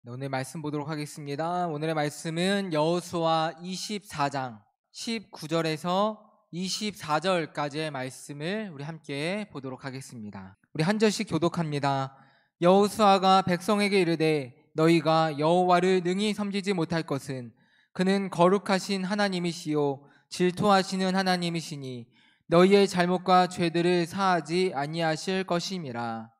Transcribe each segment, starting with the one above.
네, 오늘 말씀 보도록 하겠습니다. 오늘의 말씀은 여호수아 24장 19절에서 24절까지의 말씀을 우리 함께 보도록 하겠습니다. 우리 한 절씩 교독합니다. 여호수아가 백성에게 이르되 너희가 여호와를 능히 섬기지 못할 것은 그는 거룩하신 하나님이시요 질투하시는 하나님이시니 너희의 잘못과 죄들을 사하지 아니하실 것임이라.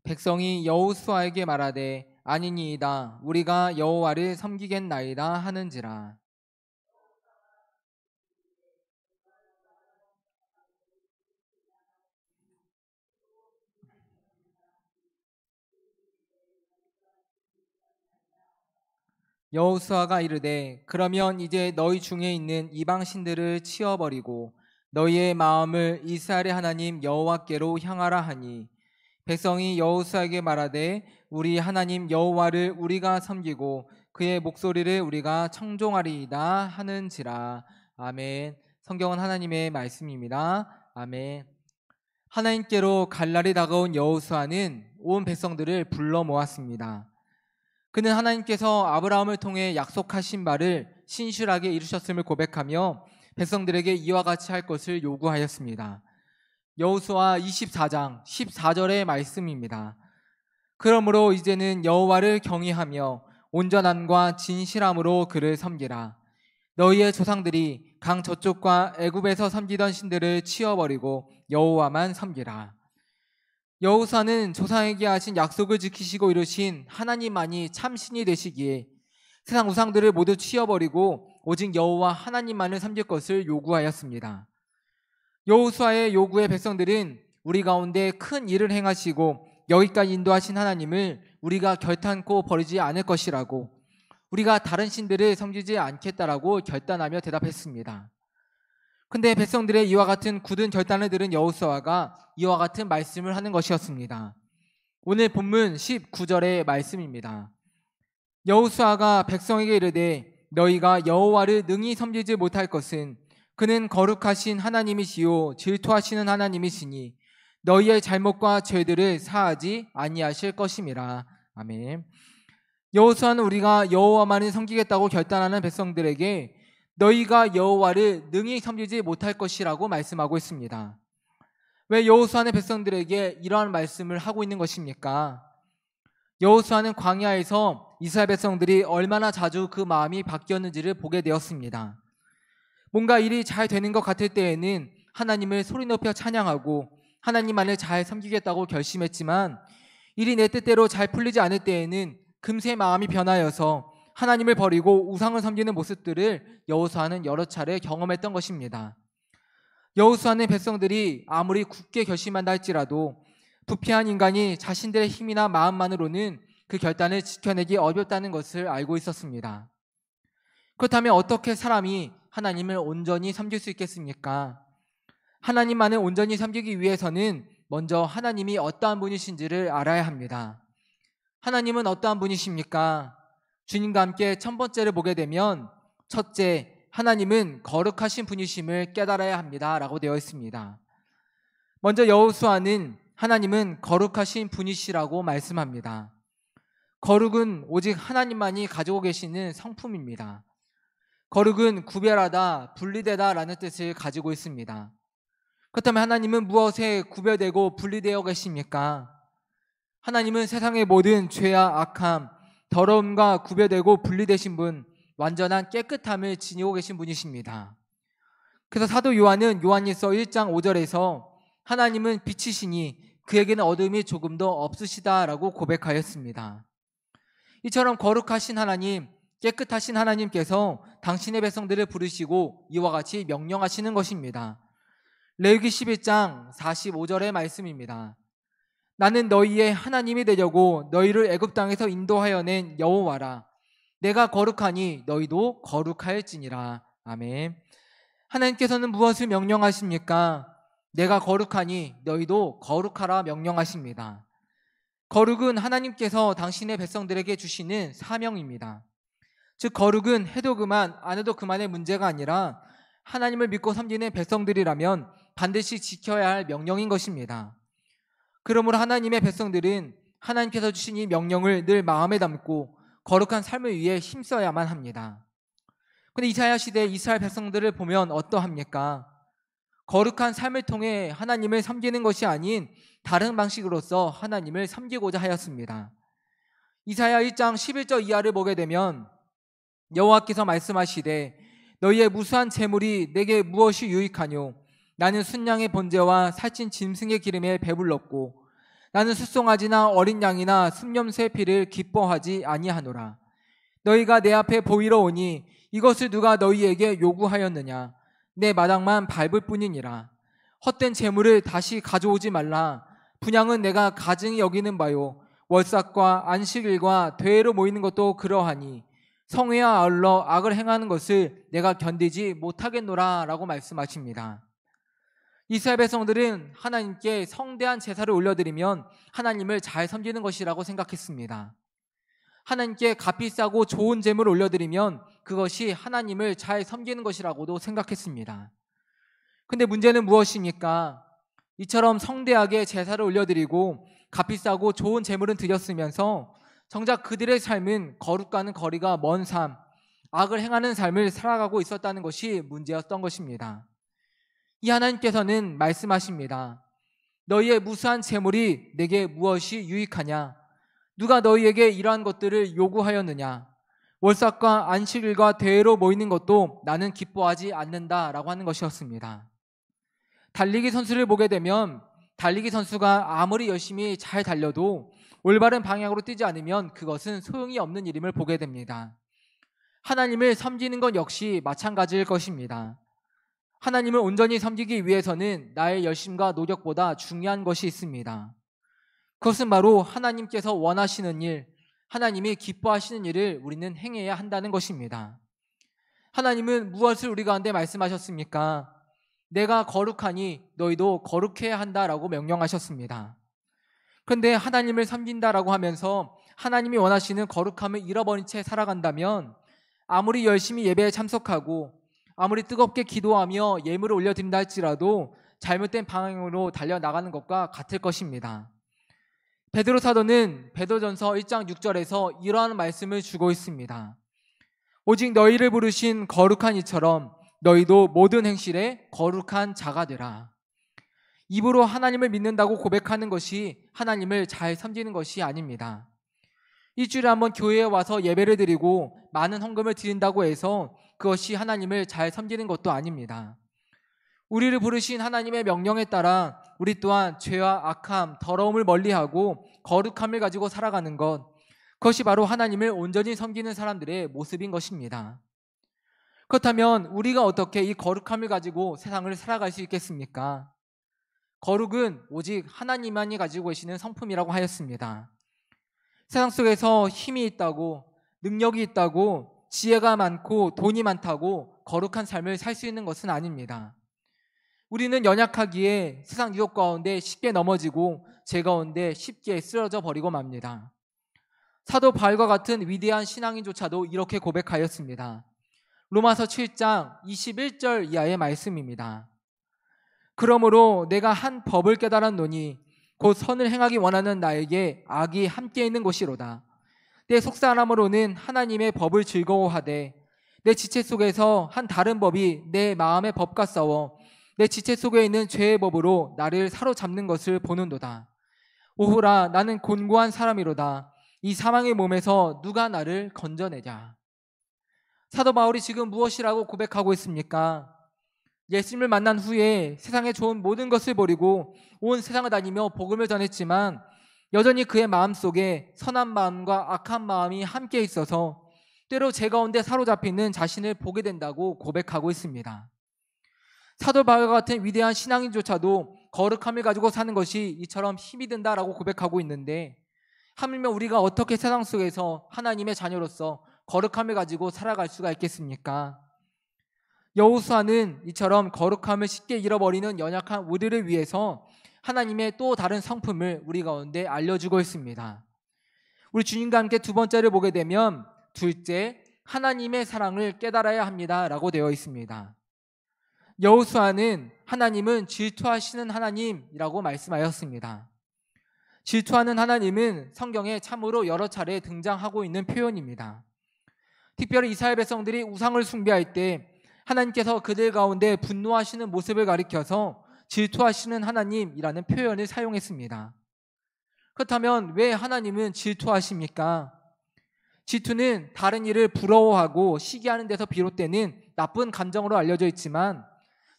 백성이 여호수아에게 말하되 아니니이다 우리가 여호와를 섬기겠나이다 하는지라. 여호수아가 이르되 그러면 이제 너희 중에 있는 이방 신들을 치어버리고 너희의 마음을 이스라엘의 하나님 여호와께로 향하라 하니 백성이 여호수아에게 말하되 우리 하나님 여호와를 우리가 섬기고 그의 목소리를 우리가 청종하리이다 하는지라. 아멘. 성경은 하나님의 말씀입니다. 아멘. 하나님께로 갈 날이 다가온 여호수아는 온 백성들을 불러 모았습니다. 그는 하나님께서 아브라함을 통해 약속하신 바를 신실하게 이루셨음을 고백하며 백성들에게 이와 같이 할 것을 요구하였습니다. 여호수아 24장 14절의 말씀입니다. 그러므로 이제는 여호와를 경외하며 온전함과 진실함으로 그를 섬기라. 너희의 조상들이 강 저쪽과 애굽에서 섬기던 신들을 치워버리고 여호와만 섬기라. 여호수아는 조상에게 하신 약속을 지키시고 이루신 하나님만이 참신이 되시기에 세상 우상들을 모두 치워버리고 오직 여호와 하나님만을 섬길 것을 요구하였습니다. 여호수아의 요구에 백성들은 우리 가운데 큰 일을 행하시고 여기까지 인도하신 하나님을 우리가 결탄코 버리지 않을 것이라고, 우리가 다른 신들을 섬기지 않겠다라고 결단하며 대답했습니다. 근데 백성들의 이와 같은 굳은 결단을 들은 여호수아가 이와 같은 말씀을 하는 것이었습니다. 오늘 본문 19절의 말씀입니다. 여호수아가 백성에게 이르되 너희가 여호와를 능히 섬기지 못할 것은 그는 거룩하신 하나님이시요 질투하시는 하나님이시니 너희의 잘못과 죄들을 사하지 아니하실 것임이라. 아멘. 여호수아는 우리가 여호와만을 섬기겠다고 결단하는 백성들에게 너희가 여호와를 능히 섬기지 못할 것이라고 말씀하고 있습니다. 왜 여호수아는 백성들에게 이러한 말씀을 하고 있는 것입니까? 여호수아는 광야에서 이스라엘 백성들이 얼마나 자주 그 마음이 바뀌었는지를 보게 되었습니다. 뭔가 일이 잘 되는 것 같을 때에는 하나님을 소리 높여 찬양하고 하나님만을 잘 섬기겠다고 결심했지만 일이 내 뜻대로 잘 풀리지 않을 때에는 금세 마음이 변하여서 하나님을 버리고 우상을 섬기는 모습들을 여호수아는 여러 차례 경험했던 것입니다. 여호수아는 백성들이 아무리 굳게 결심한다 할지라도 부패한 인간이 자신들의 힘이나 마음만으로는 그 결단을 지켜내기 어렵다는 것을 알고 있었습니다. 그렇다면 어떻게 사람이 하나님을 온전히 섬길 수 있겠습니까? 하나님만을 온전히 섬기기 위해서는 먼저 하나님이 어떠한 분이신지를 알아야 합니다. 하나님은 어떠한 분이십니까? 주님과 함께 첫 번째를 보게 되면 첫째, 하나님은 거룩하신 분이심을 깨달아야 합니다 라고 되어 있습니다. 먼저 여호수아는 하나님은 거룩하신 분이시라고 말씀합니다. 거룩은 오직 하나님만이 가지고 계시는 성품입니다. 거룩은 구별하다, 분리되다 라는 뜻을 가지고 있습니다. 그렇다면 하나님은 무엇에 구별되고 분리되어 계십니까? 하나님은 세상의 모든 죄와 악함, 더러움과 구별되고 분리되신 분, 완전한 깨끗함을 지니고 계신 분이십니다. 그래서 사도 요한은 요한일서 1장 5절에서 하나님은 빛이시니 그에게는 어둠이 조금도 없으시다라고 고백하였습니다. 이처럼 거룩하신 하나님, 깨끗하신 하나님께서 당신의 백성들을 부르시고 이와 같이 명령하시는 것입니다. 레위기 11장 45절의 말씀입니다. 나는 너희의 하나님이 되려고 너희를 애굽 땅에서 인도하여 낸 여호와라. 내가 거룩하니 너희도 거룩할지니라. 아멘. 하나님께서는 무엇을 명령하십니까? 내가 거룩하니 너희도 거룩하라 명령하십니다. 거룩은 하나님께서 당신의 백성들에게 주시는 사명입니다. 즉 거룩은 해도 그만 안 해도 그만의 문제가 아니라 하나님을 믿고 섬기는 백성들이라면 반드시 지켜야 할 명령인 것입니다. 그러므로 하나님의 백성들은 하나님께서 주신 이 명령을 늘 마음에 담고 거룩한 삶을 위해 힘써야만 합니다. 그런데 이사야 시대 이스라엘 백성들을 보면 어떠합니까? 거룩한 삶을 통해 하나님을 섬기는 것이 아닌 다른 방식으로서 하나님을 섬기고자 하였습니다. 이사야 1장 11절 이하를 보게 되면 여호와께서 말씀하시되 너희의 무수한 재물이 내게 무엇이 유익하뇨? 나는 순양의 번제와 살찐 짐승의 기름에 배불렀고 나는 숫송아지나 어린 양이나 순념새 피를 기뻐하지 아니하노라. 너희가 내 앞에 보이러 오니 이것을 누가 너희에게 요구하였느냐? 내 마당만 밟을 뿐이니라. 헛된 재물을 다시 가져오지 말라. 분향은 내가 가증히 여기는 바요. 월삭과 안식일과 대회로 모이는 것도 그러하니 성회와 아울러 악을 행하는 것을 내가 견디지 못하겠노라 라고 말씀하십니다. 이스라엘 백성들은 하나님께 성대한 제사를 올려드리면 하나님을 잘 섬기는 것이라고 생각했습니다. 하나님께 값비싸고 좋은 제물을 올려드리면 그것이 하나님을 잘 섬기는 것이라고도 생각했습니다. 근데 문제는 무엇입니까? 이처럼 성대하게 제사를 올려드리고 값비싸고 좋은 제물은 드렸으면서 정작 그들의 삶은 거룩과는 거리가 먼 삶, 악을 행하는 삶을 살아가고 있었다는 것이 문제였던 것입니다. 이 하나님께서는 말씀하십니다. 너희의 무수한 재물이 내게 무엇이 유익하냐? 누가 너희에게 이러한 것들을 요구하였느냐? 월삭과 안식일과 대회로 모이는 것도 나는 기뻐하지 않는다라고 하는 것이었습니다. 달리기 선수를 보게 되면 달리기 선수가 아무리 열심히 잘 달려도 올바른 방향으로 뛰지 않으면 그것은 소용이 없는 일임을 보게 됩니다. 하나님을 섬기는 것 역시 마찬가지일 것입니다. 하나님을 온전히 섬기기 위해서는 나의 열심과 노력보다 중요한 것이 있습니다. 그것은 바로 하나님께서 원하시는 일, 하나님이 기뻐하시는 일을 우리는 행해야 한다는 것입니다. 하나님은 무엇을 우리 가운데 말씀하셨습니까? 내가 거룩하니 너희도 거룩해야 한다라고 명령하셨습니다. 그런데 하나님을 섬긴다라고 하면서 하나님이 원하시는 거룩함을 잃어버린 채 살아간다면 아무리 열심히 예배에 참석하고 아무리 뜨겁게 기도하며 예물을 올려드린다 할지라도 잘못된 방향으로 달려나가는 것과 같을 것입니다. 베드로 사도는 베드로전서 1장 6절에서 이러한 말씀을 주고 있습니다. 오직 너희를 부르신 거룩한 이처럼 너희도 모든 행실에 거룩한 자가 되라. 입으로 하나님을 믿는다고 고백하는 것이 하나님을 잘 섬기는 것이 아닙니다. 일주일에 한번 교회에 와서 예배를 드리고 많은 헌금을 드린다고 해서 그것이 하나님을 잘 섬기는 것도 아닙니다. 우리를 부르신 하나님의 명령에 따라 우리 또한 죄와 악함, 더러움을 멀리하고 거룩함을 가지고 살아가는 것, 그것이 바로 하나님을 온전히 섬기는 사람들의 모습인 것입니다. 그렇다면 우리가 어떻게 이 거룩함을 가지고 세상을 살아갈 수 있겠습니까? 거룩은 오직 하나님만이 가지고 계시는 성품이라고 하였습니다. 세상 속에서 힘이 있다고, 능력이 있다고, 지혜가 많고 돈이 많다고 거룩한 삶을 살 수 있는 것은 아닙니다. 우리는 연약하기에 세상 유혹 가운데 쉽게 넘어지고 죄 가운데 쉽게 쓰러져 버리고 맙니다. 사도 바울과 같은 위대한 신앙인조차도 이렇게 고백하였습니다. 로마서 7장 21절 이하의 말씀입니다. 그러므로 내가 한 법을 깨달았노니 곧 선을 행하기 원하는 나에게 악이 함께 있는 것이로다. 내 속사람으로는 하나님의 법을 즐거워하되 내 지체 속에서 한 다른 법이 내 마음의 법과 싸워 내 지체 속에 있는 죄의 법으로 나를 사로잡는 것을 보는도다. 오호라, 나는 곤고한 사람이로다. 이 사망의 몸에서 누가 나를 건져내랴. 사도 바울이 지금 무엇이라고 고백하고 있습니까? 예수님을 만난 후에 세상에 좋은 모든 것을 버리고 온 세상을 다니며 복음을 전했지만 여전히 그의 마음속에 선한 마음과 악한 마음이 함께 있어서 때로 죄 가운데 사로잡히는 자신을 보게 된다고 고백하고 있습니다. 사도 바울과 같은 위대한 신앙인조차도 거룩함을 가지고 사는 것이 이처럼 힘이 든다라고 고백하고 있는데 하물며 우리가 어떻게 세상 속에서 하나님의 자녀로서 거룩함을 가지고 살아갈 수가 있겠습니까? 여호수아는 이처럼 거룩함을 쉽게 잃어버리는 연약한 우리를 위해서 하나님의 또 다른 성품을 우리 가운데 알려주고 있습니다. 우리 주님과 함께 두 번째를 보게 되면 둘째, 하나님의 사랑을 깨달아야 합니다라고 되어 있습니다. 여호수아는 하나님은 질투하시는 하나님이라고 말씀하였습니다. 질투하는 하나님은 성경에 참으로 여러 차례 등장하고 있는 표현입니다. 특별히 이스라엘 백성들이 우상을 숭배할 때 하나님께서 그들 가운데 분노하시는 모습을 가리켜서 질투하시는 하나님이라는 표현을 사용했습니다. 그렇다면 왜 하나님은 질투하십니까? 질투는 다른 이를 부러워하고 시기하는 데서 비롯되는 나쁜 감정으로 알려져 있지만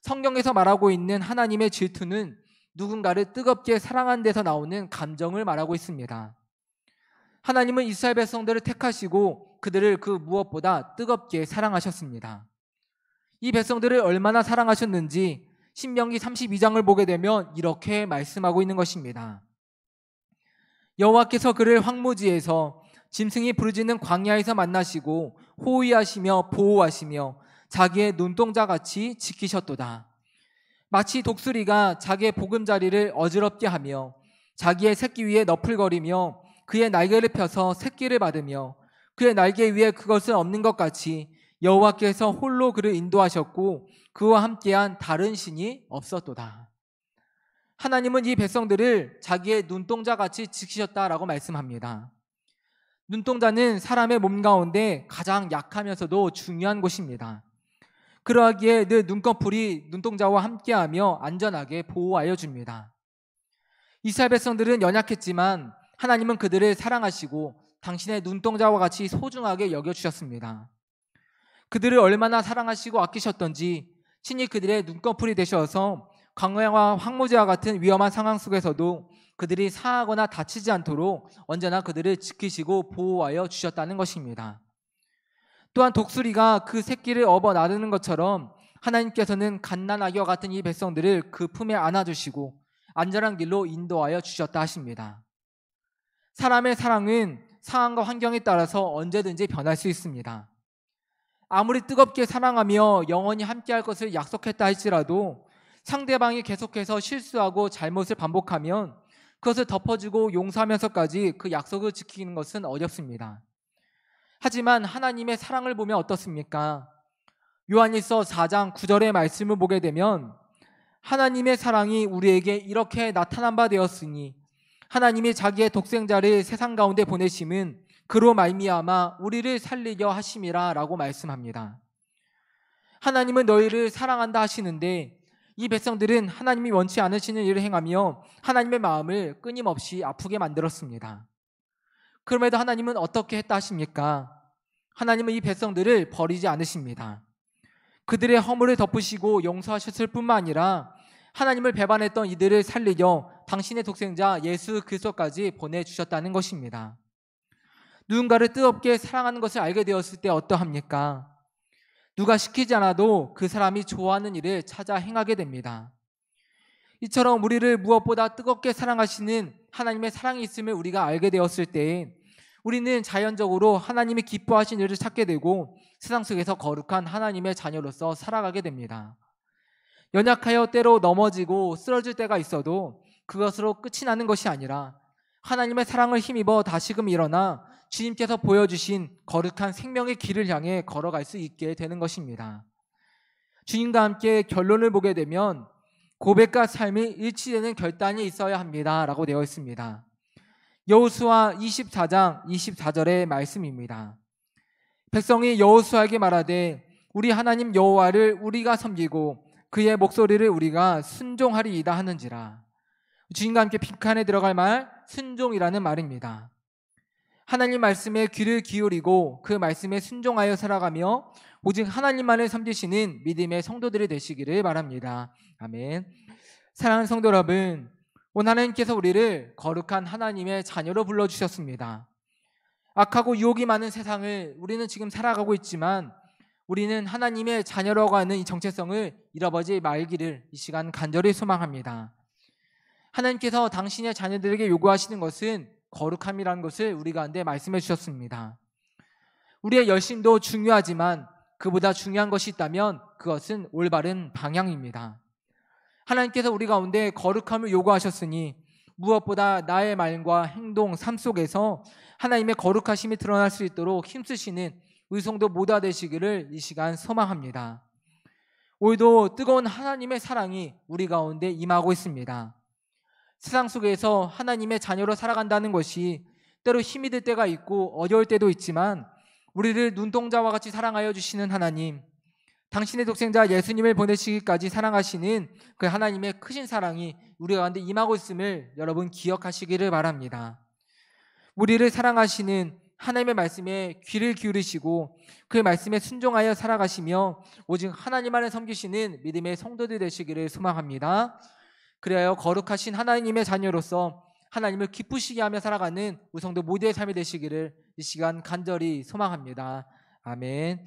성경에서 말하고 있는 하나님의 질투는 누군가를 뜨겁게 사랑하는 데서 나오는 감정을 말하고 있습니다. 하나님은 이스라엘 백성들을 택하시고 그들을 그 무엇보다 뜨겁게 사랑하셨습니다. 이 백성들을 얼마나 사랑하셨는지 신명기 32장을 보게 되면 이렇게 말씀하고 있는 것입니다. 여호와께서 그를 황무지에서 짐승이 부르짖는 광야에서 만나시고 호위하시며 보호하시며 자기의 눈동자같이 지키셨도다. 마치 독수리가 자기의 보금자리를 어지럽게 하며 자기의 새끼 위에 너풀거리며 그의 날개를 펴서 새끼를 받으며 그의 날개 위에 그것을 엎는 것 같이 여호와께서 홀로 그를 인도하셨고 그와 함께한 다른 신이 없었도다. 하나님은 이 백성들을 자기의 눈동자같이 지키셨다라고 말씀합니다. 눈동자는 사람의 몸 가운데 가장 약하면서도 중요한 곳입니다. 그러하기에 늘 눈꺼풀이 눈동자와 함께하며 안전하게 보호하여 줍니다. 이스라엘 백성들은 연약했지만 하나님은 그들을 사랑하시고 당신의 눈동자와 같이 소중하게 여겨주셨습니다. 그들을 얼마나 사랑하시고 아끼셨던지 신이 그들의 눈꺼풀이 되셔서 광야와 황무지와 같은 위험한 상황 속에서도 그들이 상하거나 다치지 않도록 언제나 그들을 지키시고 보호하여 주셨다는 것입니다. 또한 독수리가 그 새끼를 업어 나르는 것처럼 하나님께서는 갓난아기와 같은 이 백성들을 그 품에 안아주시고 안전한 길로 인도하여 주셨다 하십니다. 사람의 사랑은 상황과 환경에 따라서 언제든지 변할 수 있습니다. 아무리 뜨겁게 사랑하며 영원히 함께할 것을 약속했다 할지라도 상대방이 계속해서 실수하고 잘못을 반복하면 그것을 덮어주고 용서하면서까지 그 약속을 지키는 것은 어렵습니다. 하지만 하나님의 사랑을 보면 어떻습니까? 요한일서 4장 9절의 말씀을 보게 되면 하나님의 사랑이 우리에게 이렇게 나타난 바 되었으니 하나님이 자기의 독생자를 세상 가운데 보내심은 그로 말미암아 우리를 살리려 하심이라 라고 말씀합니다. 하나님은 너희를 사랑한다 하시는데 이 백성들은 하나님이 원치 않으시는 일을 행하며 하나님의 마음을 끊임없이 아프게 만들었습니다. 그럼에도 하나님은 어떻게 했다 하십니까? 하나님은 이 백성들을 버리지 않으십니다. 그들의 허물을 덮으시고 용서하셨을 뿐만 아니라 하나님을 배반했던 이들을 살리려 당신의 독생자 예수 그리스도까지 보내주셨다는 것입니다. 누군가를 뜨겁게 사랑하는 것을 알게 되었을 때 어떠합니까? 누가 시키지 않아도 그 사람이 좋아하는 일을 찾아 행하게 됩니다. 이처럼 우리를 무엇보다 뜨겁게 사랑하시는 하나님의 사랑이 있음을 우리가 알게 되었을 때 우리는 자연적으로 하나님이 기뻐하신 일을 찾게 되고 세상 속에서 거룩한 하나님의 자녀로서 살아가게 됩니다. 연약하여 때로 넘어지고 쓰러질 때가 있어도 그것으로 끝이 나는 것이 아니라 하나님의 사랑을 힘입어 다시금 일어나 주님께서 보여주신 거룩한 생명의 길을 향해 걸어갈 수 있게 되는 것입니다. 주님과 함께 결론을 보게 되면 고백과 삶이 일치되는 결단이 있어야 합니다 라고 되어 있습니다. 여호수아 24장 24절의 말씀입니다. 백성이 여호수아에게 말하되 우리 하나님 여호와를 우리가 섬기고 그의 목소리를 우리가 순종하리이다 하는지라. 주님과 함께 빈칸에 들어갈 말 순종이라는 말입니다. 하나님 말씀에 귀를 기울이고 그 말씀에 순종하여 살아가며 오직 하나님만을 섬기시는 믿음의 성도들이 되시기를 바랍니다. 아멘. 사랑하는 성도 여러분, 오늘 하나님께서 우리를 거룩한 하나님의 자녀로 불러주셨습니다. 악하고 유혹이 많은 세상을 우리는 지금 살아가고 있지만 우리는 하나님의 자녀라고 하는 이 정체성을 잃어버리지 말기를 이 시간 간절히 소망합니다. 하나님께서 당신의 자녀들에게 요구하시는 것은 거룩함이라는 것을 우리 가운데 말씀해 주셨습니다. 우리의 열심도 중요하지만 그보다 중요한 것이 있다면 그것은 올바른 방향입니다. 하나님께서 우리 가운데 거룩함을 요구하셨으니 무엇보다 나의 말과 행동, 삶 속에서 하나님의 거룩하심이 드러날 수 있도록 힘쓰시는 우리 성도 모두가 되시기를 이 시간 소망합니다. 오늘도 뜨거운 하나님의 사랑이 우리 가운데 임하고 있습니다. 세상 속에서 하나님의 자녀로 살아간다는 것이 때로 힘이 들 때가 있고 어려울 때도 있지만 우리를 눈동자와 같이 사랑하여 주시는 하나님, 당신의 독생자 예수님을 보내시기까지 사랑하시는 그 하나님의 크신 사랑이 우리 가운데 임하고 있음을 여러분 기억하시기를 바랍니다. 우리를 사랑하시는 하나님의 말씀에 귀를 기울이시고 그 말씀에 순종하여 살아가시며 오직 하나님만을 섬기시는 믿음의 성도들 되시기를 소망합니다. 그래야 거룩하신 하나님의 자녀로서 하나님을 기쁘시게 하며 살아가는 우리 성도 모두의 삶이 되시기를 이 시간 간절히 소망합니다. 아멘.